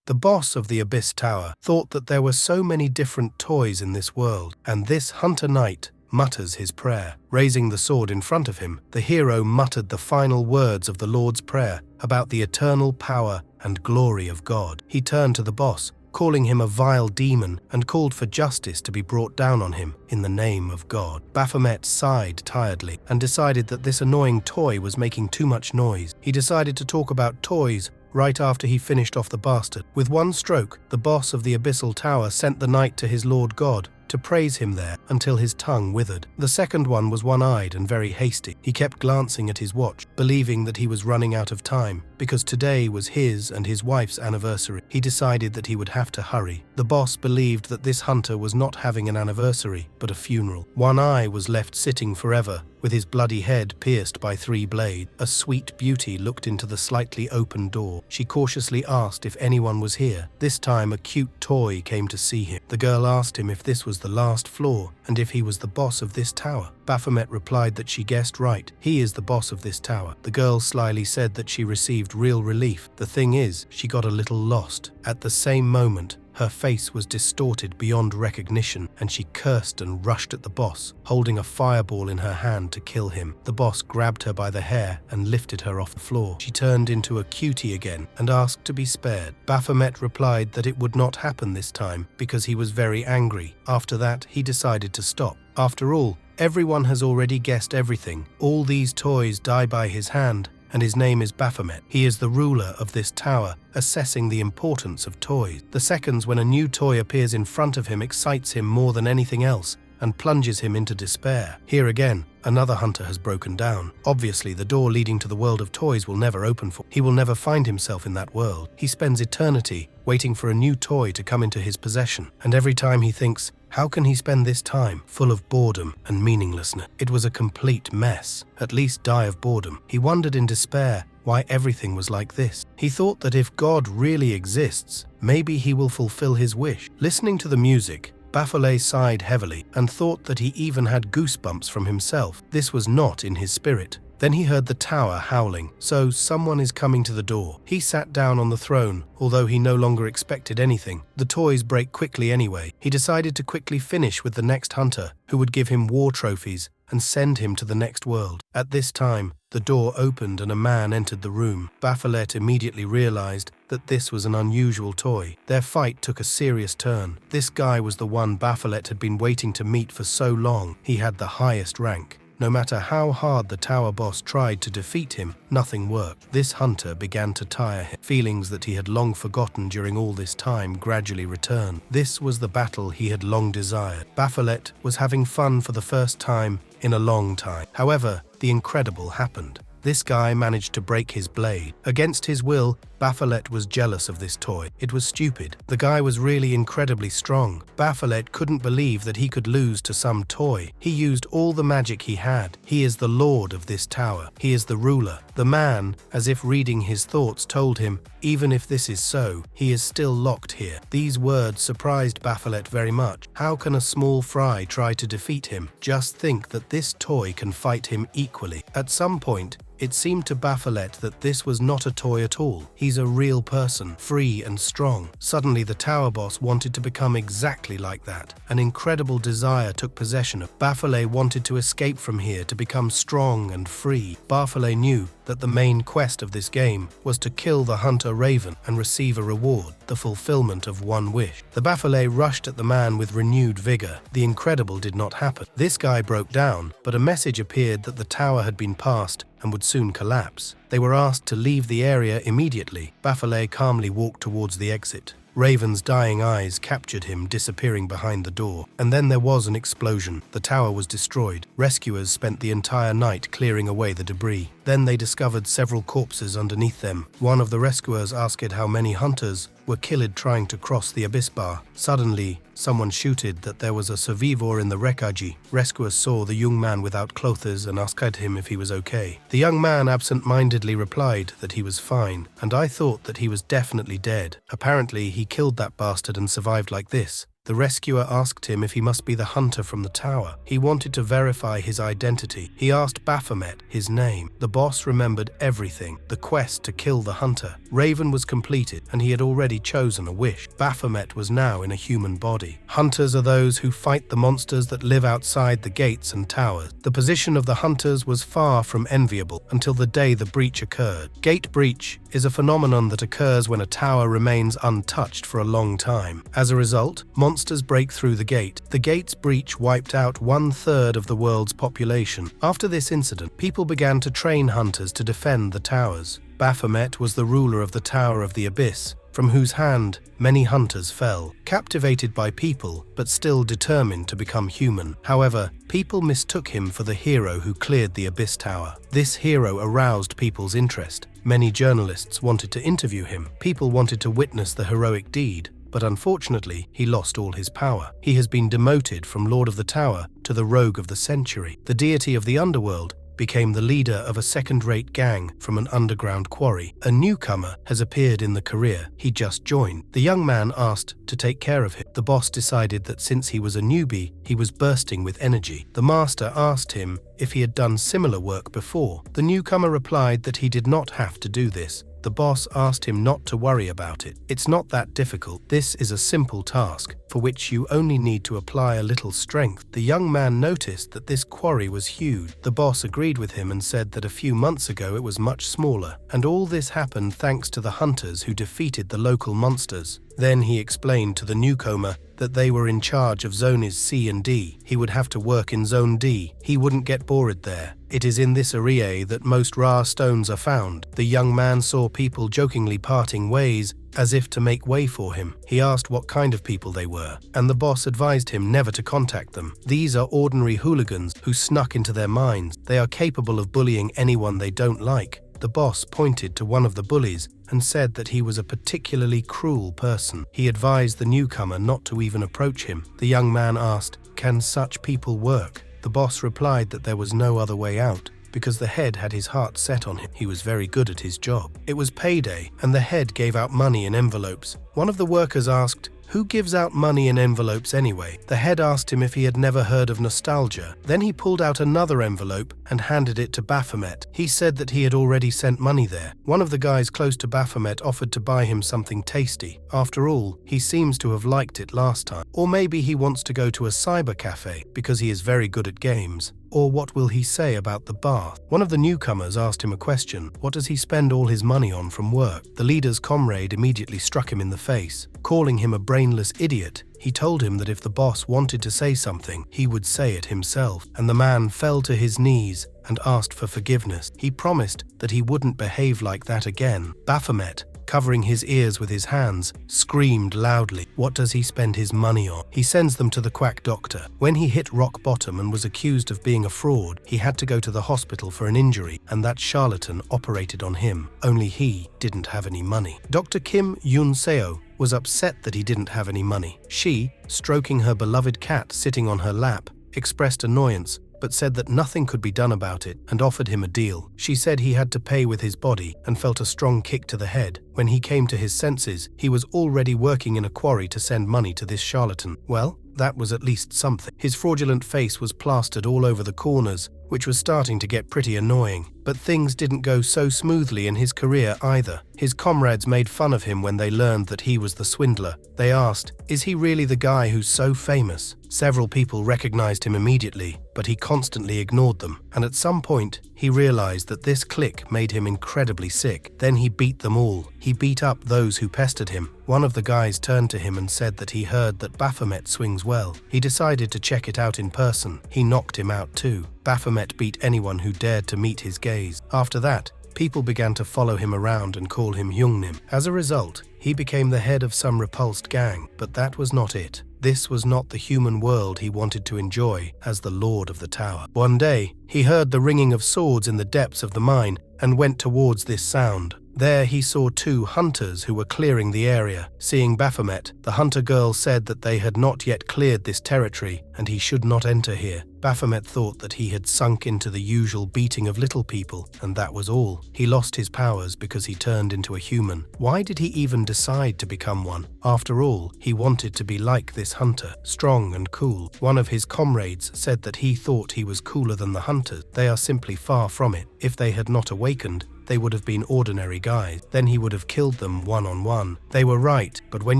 The boss of the Abyss Tower thought that there were so many different toys in this world, and this hunter knight mutters his prayer. Raising the sword in front of him, the hero muttered the final words of the Lord's Prayer about the eternal power and glory of God. He turned to the boss, calling him a vile demon, and called for justice to be brought down on him in the name of God. Baphomet sighed tiredly and decided that this annoying toy was making too much noise. He decided to talk about toys right after he finished off the bastard. With one stroke, the boss of the Abyssal Tower sent the knight to his Lord God to praise him there until his tongue withered. The second one was one-eyed and very hasty. He kept glancing at his watch, believing that he was running out of time, because today was his and his wife's anniversary. He decided that he would have to hurry. The boss believed that this hunter was not having an anniversary, but a funeral. One eye was left sitting forever, with his bloody head pierced by 3 blades. A sweet beauty looked into the slightly open door. She cautiously asked if anyone was here. This time a cute toy came to see him. The girl asked him if this was the last floor and if he was the boss of this tower. Baphomet replied that she guessed right. He is the boss of this tower. The girl slyly said that she received real relief. The thing is, she got a little lost. At the same moment, her face was distorted beyond recognition, and she cursed and rushed at the boss, holding a fireball in her hand to kill him. The boss grabbed her by the hair and lifted her off the floor. She turned into a cutie again and asked to be spared. Baphomet replied that it would not happen this time because he was very angry. After that, he decided to stop. After all, everyone has already guessed everything. All these toys die by his hand, and his name is Baphomet. He is the ruler of this tower, assessing the importance of toys. The seconds when a new toy appears in front of him excites him more than anything else and plunges him into despair. Here again, another hunter has broken down. Obviously, the door leading to the world of toys will never open for him. He will never find himself in that world. He spends eternity waiting for a new toy to come into his possession, and every time he thinks, how can he spend this time full of boredom and meaninglessness? It was a complete mess. At least die of boredom. He wondered in despair why everything was like this. He thought that if God really exists, maybe he will fulfill his wish. Listening to the music, Baphomet sighed heavily and thought that he even had goosebumps from himself. This was not in his spirit. Then he heard the tower howling, so someone is coming to the door. He sat down on the throne, although he no longer expected anything. The toys break quickly anyway. He decided to quickly finish with the next hunter, who would give him war trophies and send him to the next world. At this time, the door opened and a man entered the room. Baphomet immediately realized that this was an unusual toy. Their fight took a serious turn. This guy was the one Baphomet had been waiting to meet for so long. He had the highest rank. No matter how hard the tower boss tried to defeat him, nothing worked. This hunter began to tire him. Feelings that he had long forgotten during all this time gradually returned. This was the battle he had long desired. Baphomet was having fun for the first time in a long time. However, the incredible happened. This guy managed to break his blade. Against his will, Baphomet was jealous of this toy. It was stupid. The guy was really incredibly strong. Baphomet couldn't believe that he could lose to some toy. He used all the magic he had. He is the lord of this tower. He is the ruler. The man, as if reading his thoughts, told him, even if this is so, he is still locked here. These words surprised Baphomet very much. How can a small fry try to defeat him? Just think that this toy can fight him equally. At some point, it seemed to Baphomet that this was not a toy at all. He's a real person, free and strong. Suddenly, the tower boss wanted to become exactly like that. An incredible desire took possession of Baphomet. Wanted to escape from here to become strong and free. Baphomet knew that the main quest of this game was to kill the hunter Raven and receive a reward, the fulfillment of one wish. The Baphomet rushed at the man with renewed vigor. The incredible did not happen. This guy broke down, but a message appeared that the tower had been passed and would soon collapse. They were asked to leave the area immediately. Baphomet calmly walked towards the exit. Raven's dying eyes captured him, disappearing behind the door. And then there was an explosion. The tower was destroyed. Rescuers spent the entire night clearing away the debris. Then they discovered several corpses underneath them. One of the rescuers asked how many hunters were killed trying to cross the abyss bar. Suddenly, someone shouted that there was a survivor in the wreckage. Rescuers saw the young man without clothes and asked him if he was okay. The young man absent-mindedly replied that he was fine, and I thought that he was definitely dead. Apparently, he killed that bastard and survived like this. The rescuer asked him if he must be the hunter from the tower. He wanted to verify his identity. He asked Baphomet his name. The boss remembered everything. The quest to kill the hunter. Raven was completed, and he had already chosen a wish. Baphomet was now in a human body. Hunters are those who fight the monsters that live outside the gates and towers. The position of the hunters was far from enviable until the day the breach occurred. Gate breach is a phenomenon that occurs when a tower remains untouched for a long time. As a result, monsters break through the gate. The gate's breach wiped out 1/3 of the world's population. After this incident, people began to train hunters to defend the towers. Baphomet was the ruler of the Tower of the Abyss, from whose hand many hunters fell, captivated by people but still determined to become human. However, people mistook him for the hero who cleared the Abyss Tower. This hero aroused people's interest. Many journalists wanted to interview him. People wanted to witness the heroic deed, but unfortunately, he lost all his power. He has been demoted from Lord of the Tower to the Rogue of the Century. The deity of the underworld became the leader of a second-rate gang from an underground quarry. A newcomer has appeared in the career he just joined. The young man asked to take care of him. The boss decided that since he was a newbie, he was bursting with energy. The master asked him if he had done similar work before. The newcomer replied that he did not have to do this. The boss asked him not to worry about it. It's not that difficult. This is a simple task, for which you only need to apply a little strength. The young man noticed that this quarry was huge. The boss agreed with him and said that a few months ago it was much smaller, and all this happened thanks to the hunters who defeated the local monsters. Then he explained to the newcomer that they were in charge of zones C and D. He would have to work in Zone D. He wouldn't get bored there. It is in this area that most rare stones are found. The young man saw people jokingly parting ways as if to make way for him. He asked what kind of people they were, and the boss advised him never to contact them. These are ordinary hooligans who snuck into their minds. They are capable of bullying anyone they don't like. The boss pointed to one of the bullies and said that he was a particularly cruel person. He advised the newcomer not to even approach him. The young man asked, "Can such people work?" The boss replied that there was no other way out, because the head had his heart set on him. He was very good at his job. It was payday, and the head gave out money in envelopes. One of the workers asked, "Who gives out money in envelopes anyway?" The head asked him if he had never heard of nostalgia. Then he pulled out another envelope and handed it to Baphomet. He said that he had already sent money there. One of the guys close to Baphomet offered to buy him something tasty. After all, he seems to have liked it last time. Or maybe he wants to go to a cyber cafe because he is very good at games. Or what will he say about the bath? One of the newcomers asked him a question. What does he spend all his money on from work? The leader's comrade immediately struck him in the face. Calling him a brainless idiot, he told him that if the boss wanted to say something, he would say it himself, and the man fell to his knees and asked for forgiveness. He promised that he wouldn't behave like that again. Baphomet, covering his ears with his hands, screamed loudly. What does he spend his money on? He sends them to the quack doctor. When he hit rock bottom and was accused of being a fraud, he had to go to the hospital for an injury, and that charlatan operated on him. Only he didn't have any money. Dr. Kim Yoon-seo was upset that he didn't have any money. She, stroking her beloved cat sitting on her lap, expressed annoyance, but said that nothing could be done about it and offered him a deal. She said he had to pay with his body and felt a strong kick to the head. When he came to his senses, he was already working in a quarry to send money to this charlatan. Well, that was at least something. His fraudulent face was plastered all over the corners, which was starting to get pretty annoying. But things didn't go so smoothly in his career either. His comrades made fun of him when they learned that he was the swindler. They asked, "Is he really the guy who's so famous?" Several people recognized him immediately, but he constantly ignored them. And at some point, he realized that this clique made him incredibly sick. Then he beat them all. He beat up those who pestered him. One of the guys turned to him and said that he heard that Baphomet swings well. He decided to check it out in person. He knocked him out too. Baphomet beat anyone who dared to meet his gaze. After that, people began to follow him around and call him Youngnim. As a result, he became the head of some repulsed gang. But that was not it. This was not the human world he wanted to enjoy as the Lord of the Tower. One day, he heard the ringing of swords in the depths of the mine and went towards this sound. There he saw two hunters who were clearing the area. Seeing Baphomet, the hunter girl said that they had not yet cleared this territory and he should not enter here. Baphomet thought that he had sunk into the usual beating of little people, and that was all. He lost his powers because he turned into a human. Why did he even decide to become one? After all, he wanted to be like this hunter, strong and cool. One of his comrades said that he thought he was cooler than the hunters. They are simply far from it. If they had not awakened, they would have been ordinary guys. Then he would have killed them one-on-one. They were right, but when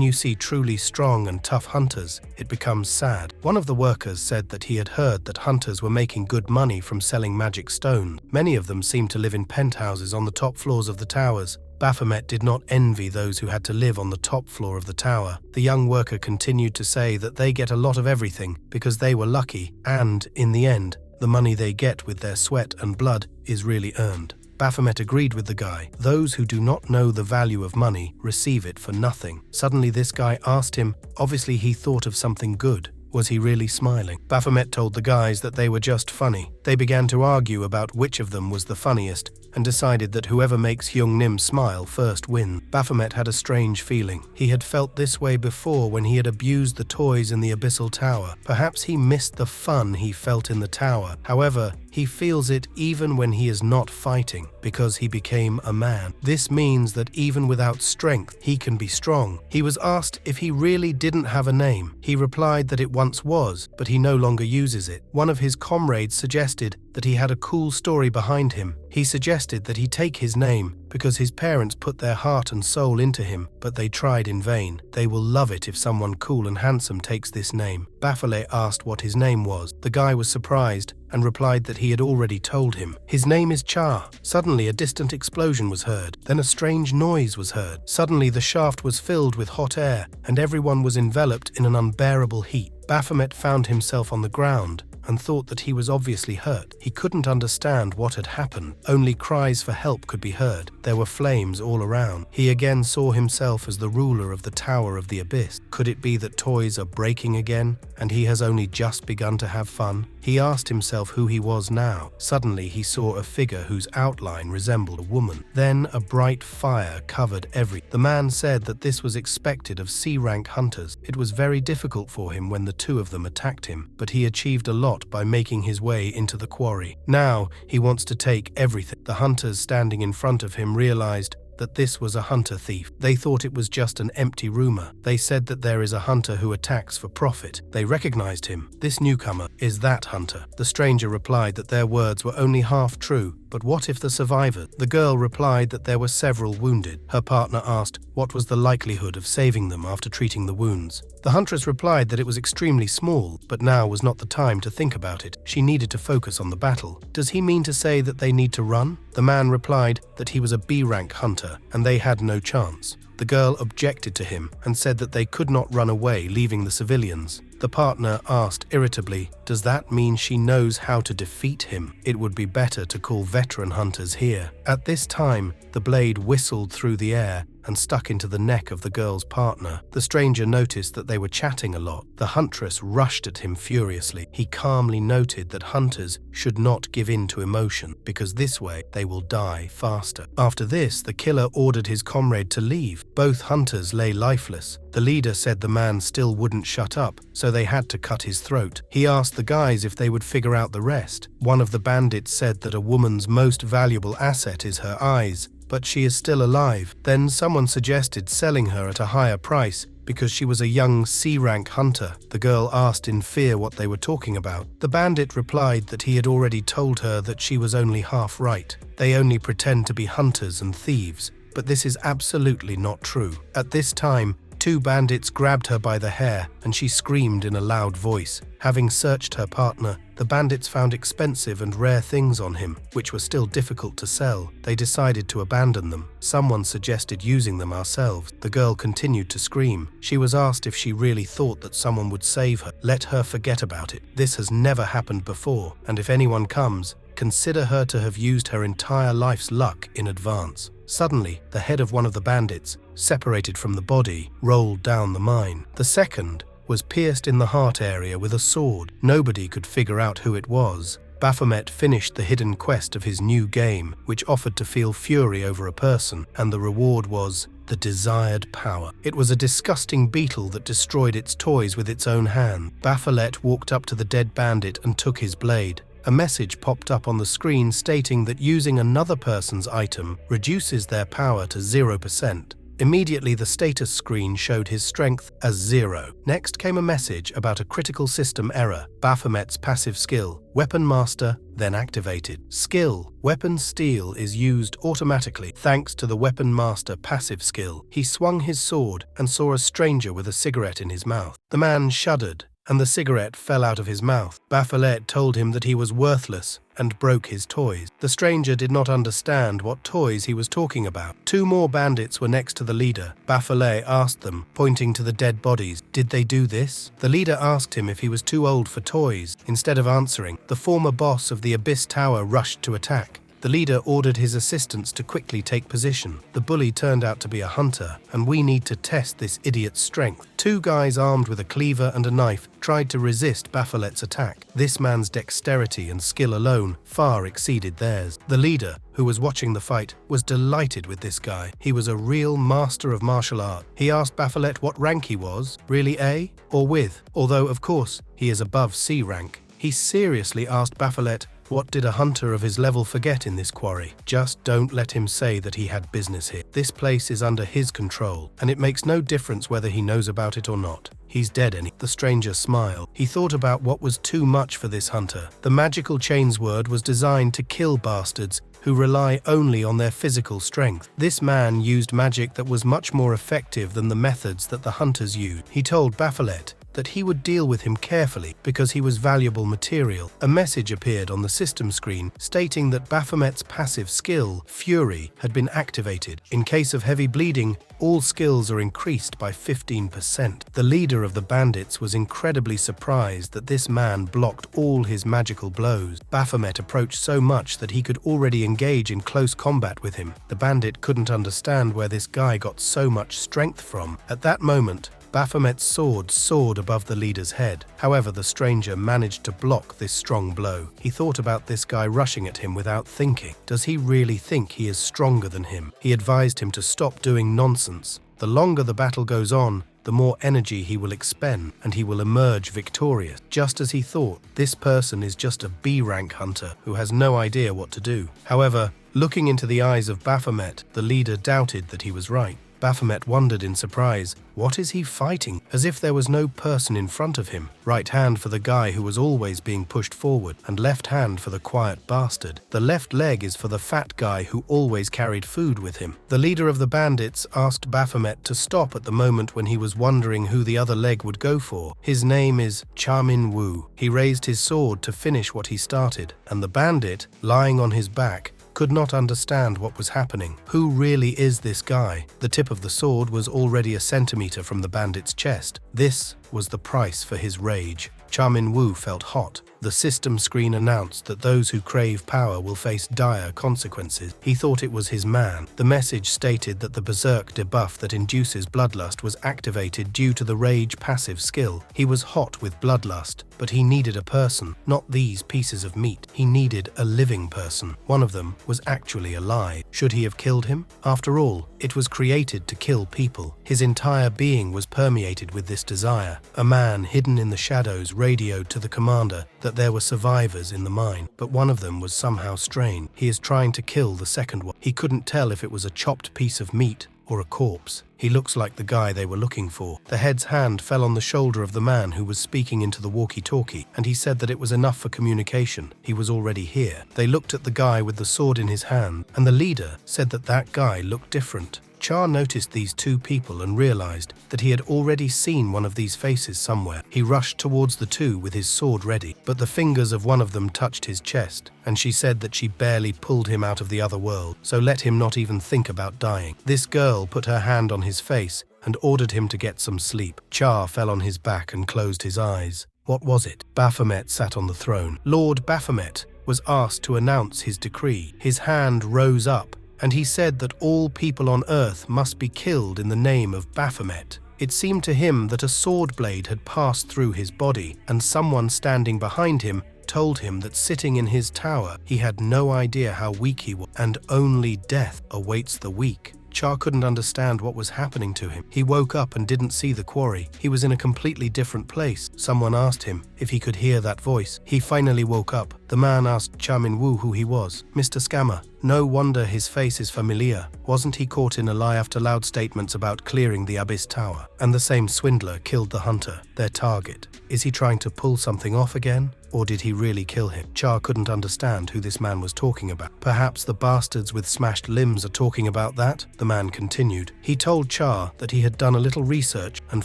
you see truly strong and tough hunters, it becomes sad. One of the workers said that he had heard that hunters were making good money from selling magic stones. Many of them seemed to live in penthouses on the top floors of the towers. Baphomet did not envy those who had to live on the top floor of the tower. The young worker continued to say that they get a lot of everything because they were lucky, and, in the end, the money they get with their sweat and blood is really earned. Baphomet agreed with the guy. Those who do not know the value of money receive it for nothing. Suddenly this guy asked him, obviously he thought of something good. Was he really smiling? Baphomet told the guys that they were just funny. They began to argue about which of them was the funniest, and decided that whoever makes Hyung Nim smile first wins. Baphomet had a strange feeling. He had felt this way before when he had abused the toys in the Abyssal Tower. Perhaps he missed the fun he felt in the tower. However, he feels it even when he is not fighting, because he became a man. This means that even without strength, he can be strong. He was asked if he really didn't have a name. He replied that it once was, but he no longer uses it. One of his comrades suggested that he had a cool story behind him. He suggested that he take his name because his parents put their heart and soul into him, but they tried in vain. They will love it if someone cool and handsome takes this name. Baphomet asked what his name was. The guy was surprised and replied that he had already told him. His name is Cha. Suddenly a distant explosion was heard. Then a strange noise was heard. Suddenly the shaft was filled with hot air, and everyone was enveloped in an unbearable heat. Baphomet found himself on the ground and thought that he was obviously hurt. He couldn't understand what had happened. Only cries for help could be heard. There were flames all around. He again saw himself as the ruler of the Tower of the Abyss. Could it be that toys are breaking again, and he has only just begun to have fun? He asked himself who he was now. Suddenly he saw a figure whose outline resembled a woman. Then a bright fire covered everything. The man said that this was expected of C-rank hunters. It was very difficult for him when the two of them attacked him, but he achieved a lot by making his way into the quarry. Now he wants to take everything. The hunters standing in front of him realized that this was a hunter thief. They thought it was just an empty rumor. They said that there is a hunter who attacks for profit. They recognized him. This newcomer is that hunter. The stranger replied that their words were only half true. But what if the survivor? The girl replied that there were several wounded. Her partner asked what was the likelihood of saving them after treating the wounds. The huntress replied that it was extremely small, but now was not the time to think about it. She needed to focus on the battle. Does he mean to say that they need to run? The man replied that he was a B-rank hunter and they had no chance. The girl objected to him and said that they could not run away, leaving the civilians. The partner asked irritably, does that mean she knows how to defeat him? It would be better to call veteran hunters here. At this time, the blade whistled through the air and stuck into the neck of the girl's partner. The stranger noticed that they were chatting a lot. The huntress rushed at him furiously. He calmly noted that hunters should not give in to emotion, because this way they will die faster. After this, the killer ordered his comrade to leave. Both hunters lay lifeless. The leader said the man still wouldn't shut up, so they had to cut his throat. He asked the guys if they would figure out the rest. One of the bandits said that a woman's most valuable asset is her eyes, but she is still alive. Then someone suggested selling her at a higher price because she was a young C-rank hunter. The girl asked in fear what they were talking about. The bandit replied that he had already told her that she was only half right. They only pretend to be hunters and thieves, but this is absolutely not true. At this time, two bandits grabbed her by the hair and she screamed in a loud voice. Having searched her partner, the bandits found expensive and rare things on him, which were still difficult to sell. They decided to abandon them. Someone suggested using them ourselves. The girl continued to scream. She was asked if she really thought that someone would save her. Let her forget about it. This has never happened before, and if anyone comes, consider her to have used her entire life's luck in advance. Suddenly, the head of one of the bandits, separated from the body, rolled down the mine. The second was pierced in the heart area with a sword. Nobody could figure out who it was. Baphomet finished the hidden quest of his new game, which offered to feel fury over a person, and the reward was the desired power. It was a disgusting beetle that destroyed its toys with its own hand. Baphomet walked up to the dead bandit and took his blade. A message popped up on the screen stating that using another person's item reduces their power to 0%. Immediately, the status screen showed his strength as 0. Next came a message about a critical system error. Baphomet's passive skill, Weapon Master, then activated. Skill, Weapon Steal, is used automatically thanks to the Weapon Master passive skill. He swung his sword and saw a stranger with a cigarette in his mouth. The man shuddered, and the cigarette fell out of his mouth. Baphomet told him that he was worthless and broke his toys. The stranger did not understand what toys he was talking about. 2 more bandits were next to the leader. Baphomet asked them, pointing to the dead bodies, "Did they do this?" The leader asked him if he was too old for toys. Instead of answering, the former boss of the Abyss Tower rushed to attack. The leader ordered his assistants to quickly take position. The bully turned out to be a hunter, and we need to test this idiot's strength. 2 guys armed with a cleaver and a knife tried to resist Baphomet's attack. This man's dexterity and skill alone far exceeded theirs. The leader, who was watching the fight, was delighted with this guy. He was a real master of martial art. He asked Baphomet what rank he was, really A or with, although of course he is above C rank. He seriously asked Baphomet, what did a hunter of his level forget in this quarry? Just don't let him say that he had business here. This place is under his control, and it makes no difference whether he knows about it or not. He's dead The stranger smiled. He thought about what was too much for this hunter. The magical chains word was designed to kill bastards who rely only on their physical strength. This man used magic that was much more effective than the methods that the hunters used. He told Baphomet that he would deal with him carefully because he was valuable material. A message appeared on the system screen stating that Baphomet's passive skill, Fury, had been activated. In case of heavy bleeding, all skills are increased by 15%. The leader of the bandits was incredibly surprised that this man blocked all his magical blows. Baphomet approached so much that he could already engage in close combat with him. The bandit couldn't understand where this guy got so much strength from. At that moment, Baphomet's sword soared above the leader's head. However, the stranger managed to block this strong blow. He thought about this guy rushing at him without thinking. Does he really think he is stronger than him? He advised him to stop doing nonsense. The longer the battle goes on, the more energy he will expend, and he will emerge victorious. Just as he thought, this person is just a B-rank hunter who has no idea what to do. However, looking into the eyes of Baphomet, the leader doubted that he was right. Baphomet wondered in surprise, what is he fighting? As if there was no person in front of him. Right hand for the guy who was always being pushed forward, and left hand for the quiet bastard. The left leg is for the fat guy who always carried food with him. The leader of the bandits asked Baphomet to stop at the moment when he was wondering who the other leg would go for. His name is Chamin Wu. He raised his sword to finish what he started, and the bandit, lying on his back, could not understand what was happening. Who really is this guy? The tip of the sword was already a centimeter from the bandit's chest. This was the price for his rage. Chamin Wu felt hot. The system screen announced that those who crave power will face dire consequences. He thought it was his man. The message stated that the Berserk debuff that induces bloodlust was activated due to the rage passive skill. He was hot with bloodlust, but he needed a person, not these pieces of meat. He needed a living person. One of them was actually alive. Should he have killed him? After all, it was created to kill people. His entire being was permeated with this desire. A man hidden in the shadows radioed to the commander that there were survivors in the mine, but one of them was somehow strained. He is trying to kill the second one. He couldn't tell if it was a chopped piece of meat or a corpse. He looks like the guy they were looking for. The head's hand fell on the shoulder of the man who was speaking into the walkie-talkie, and he said that it was enough for communication. He was already here. They looked at the guy with the sword in his hand, and the leader said that that guy looked different. Char noticed these 2 people and realized that he had already seen one of these faces somewhere. He rushed towards the 2 with his sword ready, but the fingers of one of them touched his chest, and she said that she barely pulled him out of the other world, so let him not even think about dying. This girl put her hand on his face and ordered him to get some sleep. Char fell on his back and closed his eyes. What was it? Baphomet sat on the throne. Lord Baphomet was asked to announce his decree. His hand rose up, and he said that all people on earth must be killed in the name of Baphomet. It seemed to him that a sword blade had passed through his body, and someone standing behind him told him that sitting in his tower, he had no idea how weak he was, and only death awaits the weak. Cha couldn't understand what was happening to him. He woke up and didn't see the quarry. He was in a completely different place. Someone asked him if he could hear that voice. He finally woke up. The man asked Cha Min-woo who he was. Mr. Scammer. No wonder his face is familiar. Wasn't he caught in a lie after loud statements about clearing the Abyss Tower? And the same swindler killed the hunter, their target. Is he trying to pull something off again? Or did he really kill him? Cha couldn't understand who this man was talking about. Perhaps the bastards with smashed limbs are talking about that? The man continued. He told Cha that he had done a little research and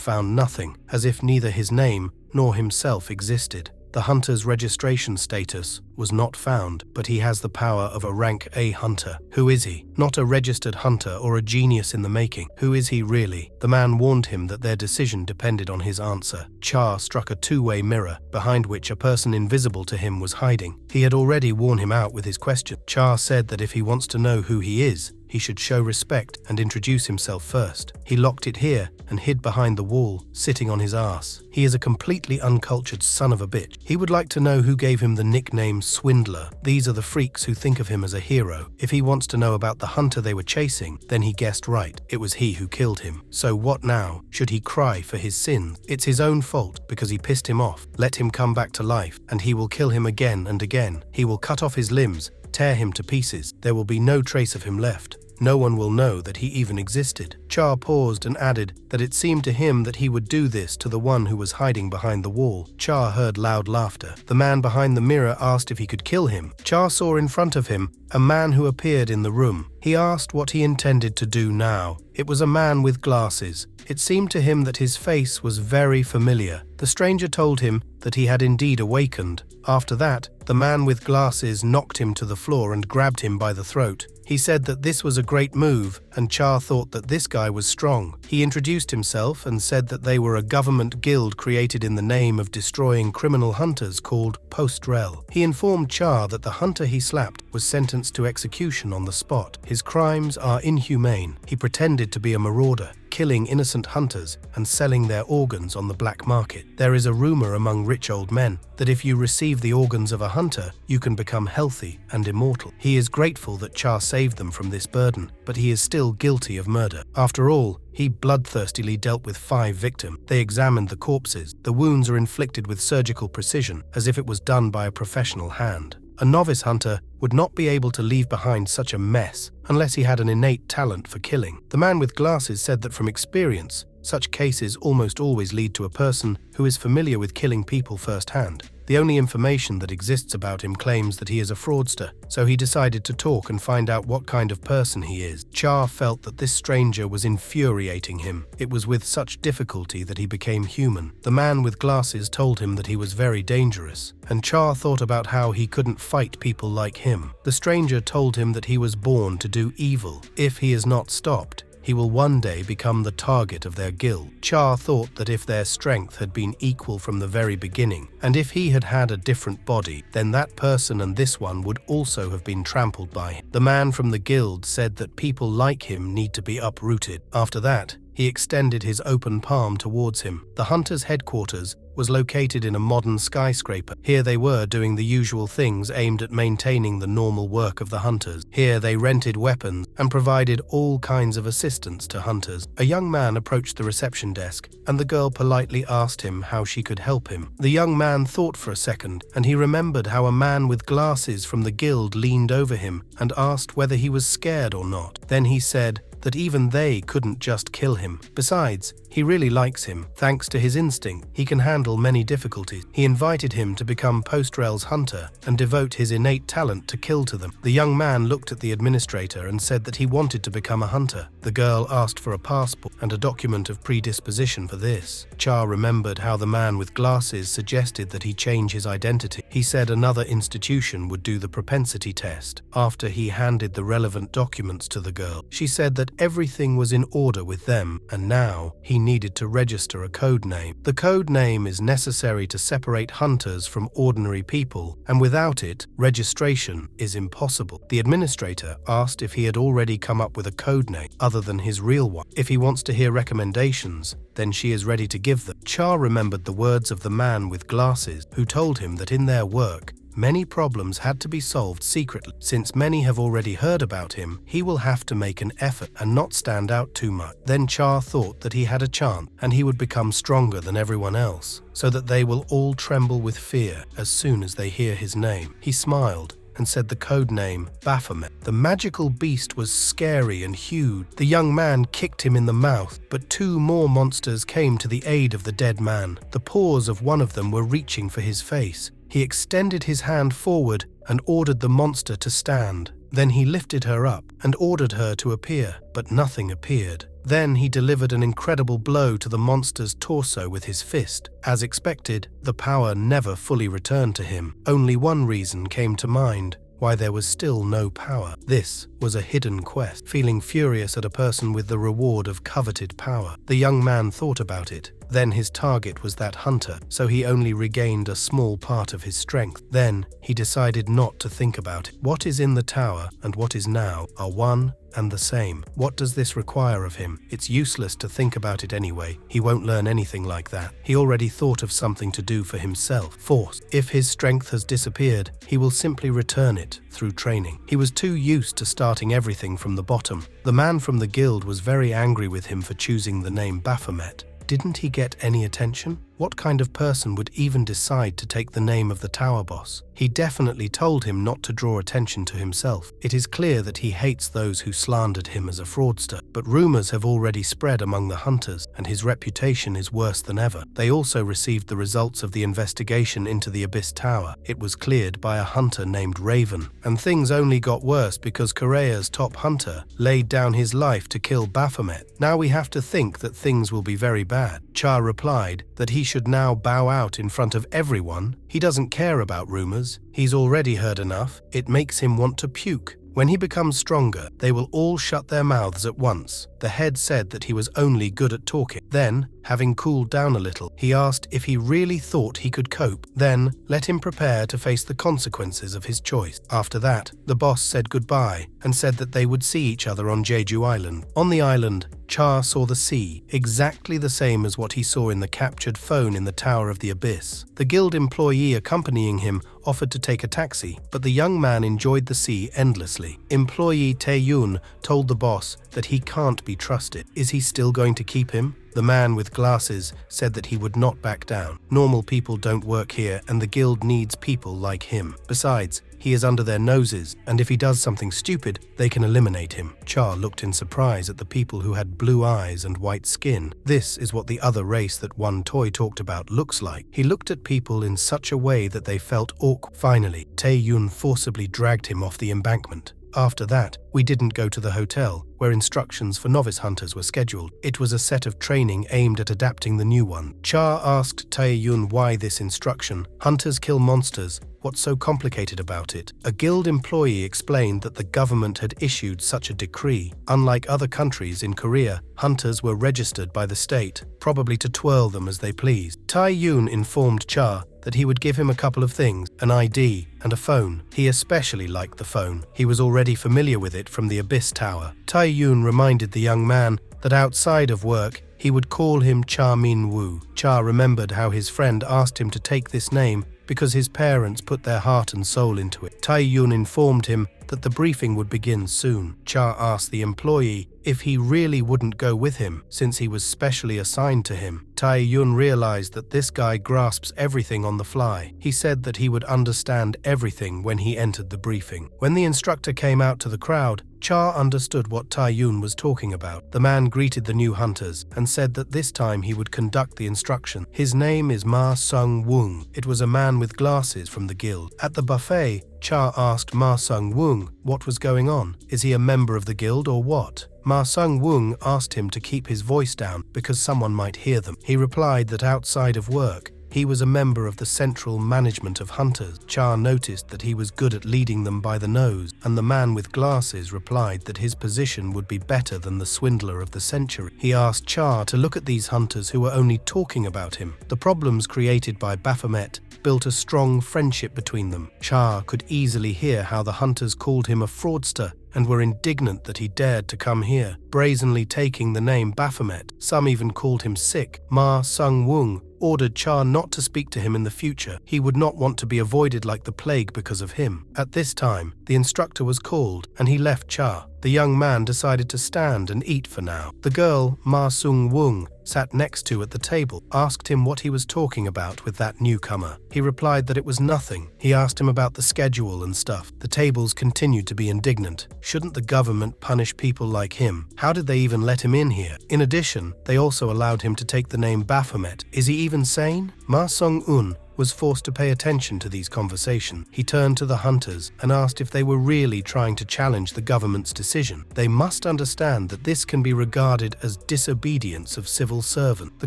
found nothing, as if neither his name nor himself existed. The hunter's registration status was not found, but he has the power of a rank A hunter. Who is he? Not a registered hunter or a genius in the making. Who is he really? The man warned him that their decision depended on his answer. Cha struck a two-way mirror, behind which a person invisible to him was hiding. He had already worn him out with his question. Cha said that if he wants to know who he is, he should show respect and introduce himself first. He locked it here and hid behind the wall, sitting on his ass. He is a completely uncultured son of a bitch. He would like to know who gave him the nickname Swindler. These are the freaks who think of him as a hero. If he wants to know about the hunter they were chasing, then he guessed right. It was he who killed him. So what now? Should he cry for his sins? It's his own fault because he pissed him off. Let him come back to life, and he will kill him again and again. He will cut off his limbs, tear him to pieces. There will be no trace of him left. No one will know that he even existed. Cha paused and added that it seemed to him that he would do this to the one who was hiding behind the wall. Cha heard loud laughter. The man behind the mirror asked if he could kill him. Cha saw in front of him a man who appeared in the room. He asked what he intended to do now. It was a man with glasses. It seemed to him that his face was very familiar. The stranger told him that he had indeed awakened. After that, the man with glasses knocked him to the floor and grabbed him by the throat. He said that this was a great move, and Cha thought that this guy was strong. He introduced himself and said that they were a government guild created in the name of destroying criminal hunters called Post-Rel. He informed Cha that the hunter he slapped was sentenced to execution on the spot. His crimes are inhumane. He pretended to be a marauder, killing innocent hunters and selling their organs on the black market. There is a rumor among rich old men that if you receive the organs of a hunter, you can become healthy and immortal. He is grateful that Cha saved them from this burden, but he is still guilty of murder. After all, he bloodthirstily dealt with 5 victims. They examined the corpses. The wounds are inflicted with surgical precision, as if it was done by a professional hand. A novice hunter would not be able to leave behind such a mess unless he had an innate talent for killing. The man with glasses said that from experience, such cases almost always lead to a person who is familiar with killing people firsthand. The only information that exists about him claims that he is a fraudster, so he decided to talk and find out what kind of person he is. Cha felt that this stranger was infuriating him. It was with such difficulty that he became human. The man with glasses told him that he was very dangerous, and Cha thought about how he couldn't fight people like him. The stranger told him that he was born to do evil. If he is not stopped, he will one day become the target of their guild. Cha thought that if their strength had been equal from the very beginning, and if he had had a different body, then that person and this one would also have been trampled by him. The man from the guild said that people like him need to be uprooted. After that, he extended his open palm towards him. The hunter's headquarters was located in a modern skyscraper. Here they were doing the usual things aimed at maintaining the normal work of the hunters. Here they rented weapons and provided all kinds of assistance to hunters. A young man approached the reception desk, and the girl politely asked him how she could help him. The young man thought for a second, and he remembered how a man with glasses from the guild leaned over him and asked whether he was scared or not. Then he said that even they couldn't just kill him. Besides, he really likes him. Thanks to his instinct, he can handle many difficulties. He invited him to become Post-Rel's hunter and devote his innate talent to kill to them. The young man looked at the administrator and said that he wanted to become a hunter. The girl asked for a passport and a document of predisposition for this. Cha remembered how the man with glasses suggested that he change his identity. He said another institution would do the propensity test. After he handed the relevant documents to the girl, she said that everything was in order with them, and now he needed to register a code name. The code name is necessary to separate hunters from ordinary people, and without it, registration is impossible. The administrator asked if he had already come up with a code name other than his real one. If he wants to hear recommendations, then she is ready to give them. Cha remembered the words of the man with glasses, who told him that in their work, Many problems had to be solved secretly. Since many have already heard about him, he will have to make an effort and not stand out too much. Then Cha thought that he had a chance and he would become stronger than everyone else, so that they will all tremble with fear as soon as they hear his name. He smiled and said the code name Baphomet. The magical beast was scary and huge. The young man kicked him in the mouth, but two more monsters came to the aid of the dead man. The paws of one of them were reaching for his face. He extended his hand forward and ordered the monster to stand. Then he lifted her up and ordered her to appear, but nothing appeared. Then he delivered an incredible blow to the monster's torso with his fist. As expected, the power never fully returned to him. Only one reason came to mind why there was still no power. This was a hidden quest. Feeling furious at a person with the reward of coveted power, the young man thought about it. Then his target was that hunter, so he only regained a small part of his strength. Then he decided not to think about it. What is in the tower and what is now are one and the same. What does this require of him? It's useless to think about it anyway. He won't learn anything like that. He already thought of something to do for himself. Force. If his strength has disappeared, he will simply return it through training. He was too used to starting everything from the bottom. The man from the guild was very angry with him for choosing the name Baphomet. Didn't he get any attention? What kind of person would even decide to take the name of the tower boss? He definitely told him not to draw attention to himself. It is clear that he hates those who slandered him as a fraudster, but rumors have already spread among the hunters, and his reputation is worse than ever. They also received the results of the investigation into the Abyss Tower. It was cleared by a hunter named Raven, and things only got worse because Korea's top hunter laid down his life to kill Baphomet. Now we have to think that things will be very bad. Cha replied that he should now bow out in front of everyone. He doesn't care about rumors. He's already heard enough. It makes him want to puke. When he becomes stronger, they will all shut their mouths at once. The head said that he was only good at talking. Then, having cooled down a little, he asked if he really thought he could cope. Then, let him prepare to face the consequences of his choice. After that, the boss said goodbye and said that they would see each other on Jeju Island. On the island, Cha saw the sea, exactly the same as what he saw in the captured phone in the Tower of the Abyss. The guild employee accompanying him offered to take a taxi, but the young man enjoyed the sea endlessly. Employee Tae-yoon told the boss that he can't be trusted. Is he still going to keep him? The man with glasses said that he would not back down. Normal people don't work here, and the guild needs people like him. Besides, he is under their noses, and if he does something stupid, they can eliminate him. Cha looked in surprise at the people who had blue eyes and white skin. This is what the other race that one toy talked about looks like. He looked at people in such a way that they felt awkward. Finally, Tae-yoon forcibly dragged him off the embankment. After that, we didn't go to the hotel, where instructions for novice hunters were scheduled. It was a set of training aimed at adapting the new one. Cha asked Tae-yoon why this instruction. Hunters kill monsters. What's so complicated about it? A guild employee explained that the government had issued such a decree. Unlike other countries in Korea, hunters were registered by the state, probably to twirl them as they pleased. Tae-yoon informed Cha that he would give him a couple of things, an ID and a phone. He especially liked the phone. He was already familiar with it from the Abyss Tower. Tae-yoon reminded the young man that outside of work, he would call him Cha Min-woo. Cha remembered how his friend asked him to take this name because his parents put their heart and soul into it. Tae-yoon informed him that the briefing would begin soon. Cha asked the employee if he really wouldn't go with him, since he was specially assigned to him. Tae-yoon realized that this guy grasps everything on the fly. He said that he would understand everything when he entered the briefing. When the instructor came out to the crowd, Cha understood what Tae-yoon was talking about. The man greeted the new hunters and said that this time he would conduct the instruction. His name is Ma Sung-woong. It was a man with glasses from the guild. At the buffet, Cha asked Ma Sung-woong what was going on. Is he a member of the guild or what? Ma Sung-woong asked him to keep his voice down because someone might hear them. He replied that outside of work, he was a member of the central management of hunters. Cha noticed that he was good at leading them by the nose, and the man with glasses replied that his position would be better than the swindler of the century. He asked Cha to look at these hunters who were only talking about him. The problems created by Baphomet built a strong friendship between them. Cha could easily hear how the hunters called him a fraudster and were indignant that he dared to come here, brazenly taking the name Baphomet. Some even called him sick. Ma Sung-woong ordered Cha not to speak to him in the future. He would not want to be avoided like the plague because of him. At this time, the instructor was called, and he left Cha. The young man decided to stand and eat for now. The girl, Ma Sung-woong, sat next to at the table, asked him what he was talking about with that newcomer. He replied that it was nothing. He asked him about the schedule and stuff. The tables continued to be indignant. Shouldn't the government punish people like him? How did they even let him in here? In addition, they also allowed him to take the name Baphomet. Is he even sane? Ma Sung-un was forced to pay attention to these conversations. He turned to the hunters and asked if they were really trying to challenge the government's decision. They must understand that this can be regarded as disobedience of civil servant. The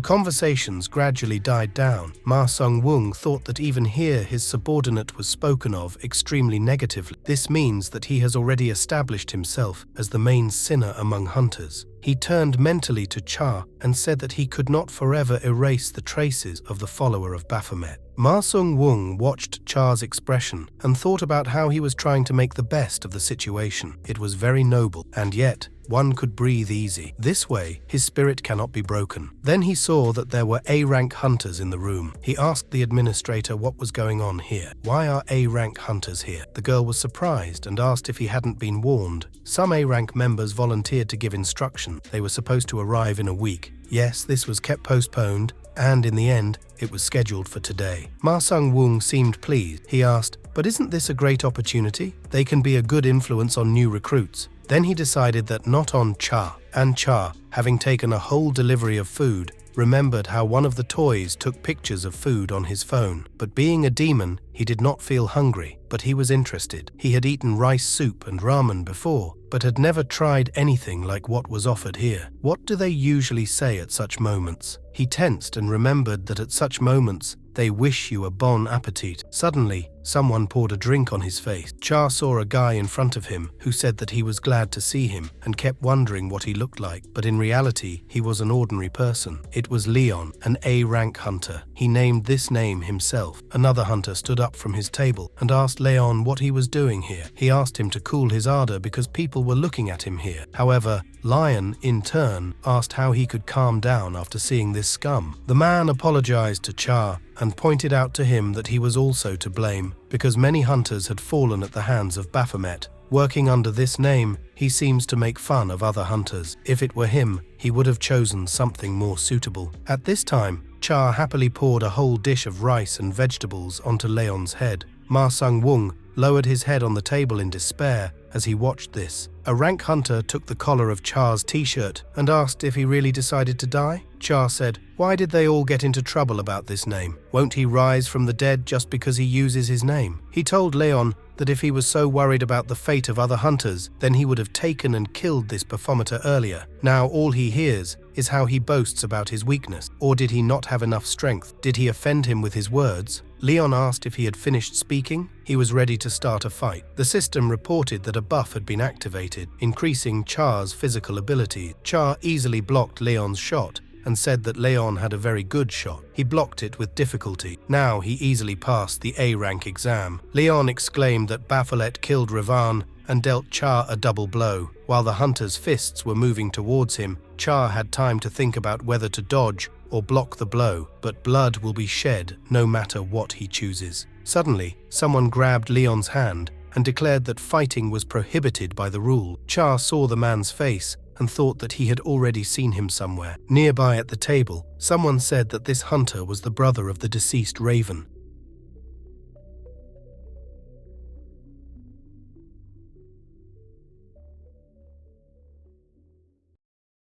conversations gradually died down. Ma Sung-woong thought that even here his subordinate was spoken of extremely negatively. This means that he has already established himself as the main sinner among hunters. He turned mentally to Cha and said that he could not forever erase the traces of the follower of Baphomet. Ma Sung-woong watched Cha's expression and thought about how he was trying to make the best of the situation. It was very noble, and yet one could breathe easy. This way, his spirit cannot be broken. Then he saw that there were A-rank hunters in the room. He asked the administrator what was going on here. Why are A-rank hunters here? The girl was surprised and asked if he hadn't been warned. Some A-rank members volunteered to give instruction. They were supposed to arrive in a week. Yes, this was kept postponed, and in the end, it was scheduled for today. Ma Sung-woong seemed pleased. He asked, "But isn't this a great opportunity? They can be a good influence on new recruits." Then he decided that not on Cha. And Cha, having taken a whole delivery of food, remembered how one of the toys took pictures of food on his phone. But being a demon, he did not feel hungry, but he was interested. He had eaten rice soup and ramen before, but had never tried anything like what was offered here. What do they usually say at such moments? He tensed and remembered that at such moments, they wish you a bon appetit. Suddenly, someone poured a drink on his face. Cha saw a guy in front of him who said that he was glad to see him and kept wondering what he looked like, but in reality, he was an ordinary person. It was Leon, an A-rank hunter. He named this name himself. Another hunter stood up from his table and asked Leon what he was doing here. He asked him to cool his ardor because people were looking at him here. However, Lion, in turn, asked how he could calm down after seeing this scum. The man apologized to Cha and pointed out to him that he was also to blame because many hunters had fallen at the hands of Baphomet. Working under this name, he seems to make fun of other hunters. If it were him, he would have chosen something more suitable. At this time, Cha happily poured a whole dish of rice and vegetables onto Leon's head. Ma Sung-woong lowered his head on the table in despair as he watched this. A rank hunter took the collar of Cha's t-shirt and asked if he really decided to die. Cha said, "Why did they all get into trouble about this name? Won't he rise from the dead just because he uses his name?" He told Leon that if he was so worried about the fate of other hunters, then he would have taken and killed this Baphomet earlier. Now all he hears is how he boasts about his weakness. Or did he not have enough strength? Did he offend him with his words? Leon asked if he had finished speaking. He was ready to start a fight. The system reported that a buff had been activated, increasing Cha's physical ability. Cha easily blocked Leon's shot and said that Leon had a very good shot. He blocked it with difficulty. Now he easily passed the A-rank exam. Leon exclaimed that Baphomet killed Revan and dealt Cha a double blow. While the hunter's fists were moving towards him, Cha had time to think about whether to dodge or block the blow, but blood will be shed no matter what he chooses. Suddenly, someone grabbed Leon's hand and declared that fighting was prohibited by the rule. Cha saw the man's face and thought that he had already seen him somewhere. Nearby at the table, someone said that this hunter was the brother of the deceased Raven.